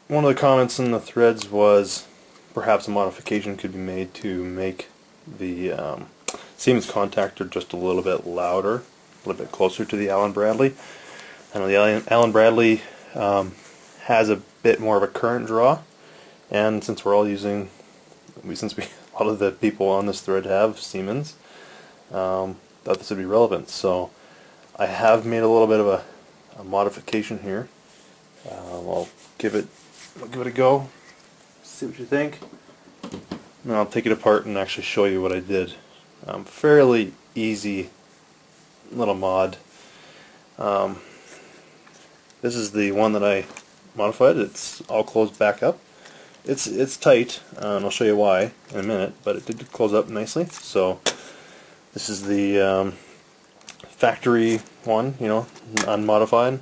one of the comments in the threads was perhaps a modification could be made to make the Siemens contactor just a little bit louder, a little bit closer to the Allen Bradley. I know the Allen Bradley has a bit more of a current draw, and since we're all using, a lot of the people on this thread have Siemens, thought this would be relevant. So I have made a little bit of a modification here. I'll give it a go, see what you think, and I'll take it apart and actually show you what I did. Fairly easy little mod. This is the one that I modified. It's all closed back up. It's tight, and I'll show you why in a minute, but it did close up nicely. So this is the factory one, unmodified,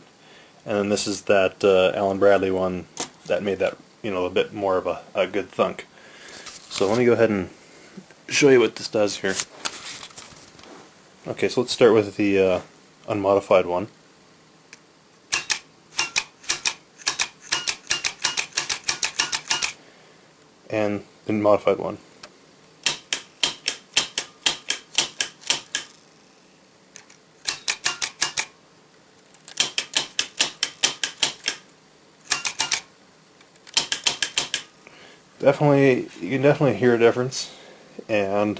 and then this is that Allen Bradley one that made that, a bit more of a good thunk. So let me go ahead and show you what this does here. Okay, so let's start with the unmodified one. And the modified one. You can definitely hear a difference, and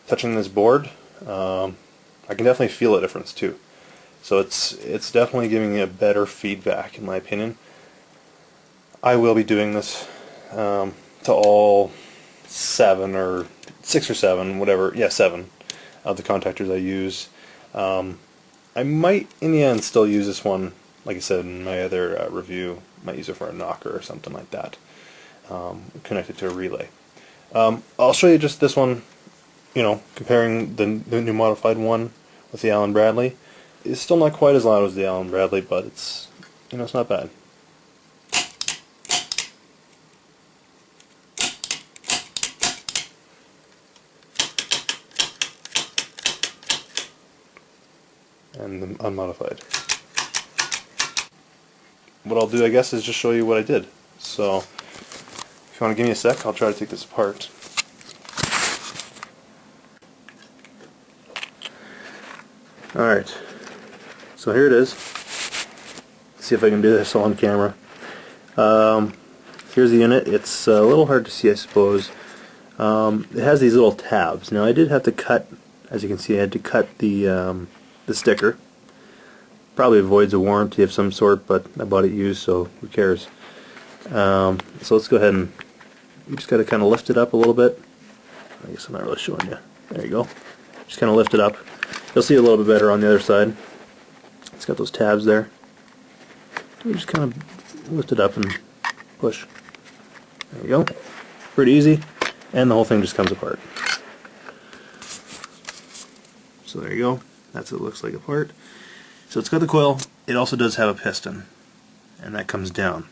touching this board, I can definitely feel a difference too. So it's definitely giving me a better feedback, in my opinion. I will be doing this to all 6 or 7, whatever, yeah, 7 of the contactors I use. I might, in the end, still use this one, like I said in my other review. Might use it for a knocker or something like that, connected to a relay. I'll show you just this one, comparing the new modified one with the Allen Bradley. It's still not quite as loud as the Allen Bradley, but it's, it's not bad. And the unmodified. What I'll do, I guess, is just show you what I did. So, if you want to give me a sec, I'll try to take this apart. Alright, so here it is. Let's see if I can do this on camera. Here's the unit. It's a little hard to see, I suppose. It has these little tabs. Now I did have to cut, as you can see, I had to cut the sticker. Probably avoids a warranty of some sort, but I bought it used, so who cares. So let's go ahead and you just got to kind of lift it up a little bit. I guess I'm not really showing you. There you go. Just kind of lift it up. You'll see a little bit better on the other side. It's got those tabs there. You just kind of lift it up and push. There you go. Pretty easy. And the whole thing just comes apart. So there you go. That's what it looks like apart. So it's got the coil. It also does have a piston, and that comes down.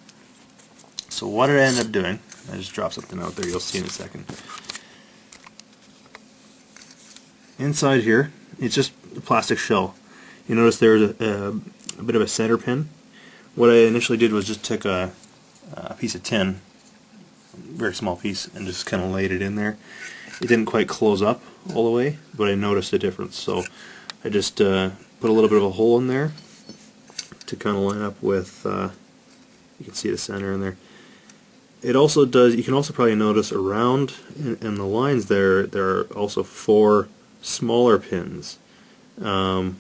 So what did I end up doing? I just dropped something out there. You'll see in a second. Inside here, it's just a plastic shell. You notice there's a bit of a center pin. What I initially did was just took a piece of tin, a very small piece, and just kind of laid it in there. It didn't quite close up all the way, but I noticed a difference. So I just put a little bit of a hole in there to kind of line up with, you can see the center in there. It also does, you can also probably notice around in the lines there are also 4 smaller pins. To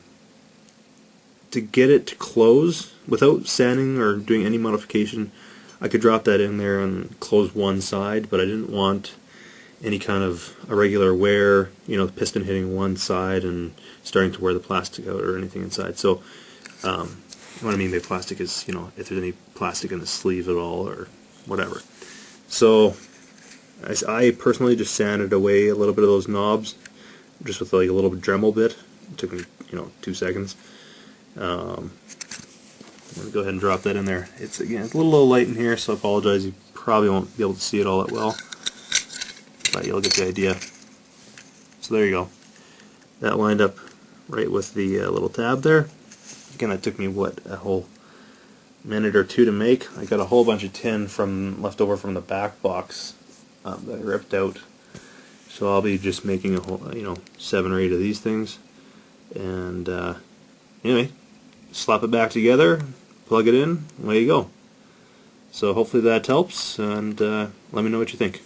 get it to close without sanding or doing any modification, I could drop that in there and close one side, but I didn't want any kind of irregular wear, the piston hitting one side and starting to wear the plastic out or anything inside. So what I mean by plastic is, if there's any plastic in the sleeve at all or whatever. So I personally just sanded away a little bit of those knobs just with like a little Dremel bit. It took me 2 seconds. I'm going to go ahead and drop that in there. It's a little low light in here, so I apologize. You probably won't be able to see it all that well, but you'll get the idea. So there you go. That lined up right with the little tab there. Again, that took me a whole minute or two to make. I got a whole bunch of tin from left over from the back box that I ripped out. So I'll be just making a whole, 7 or 8 of these things. And anyway, slap it back together, plug it in, away you go. So hopefully that helps, and let me know what you think.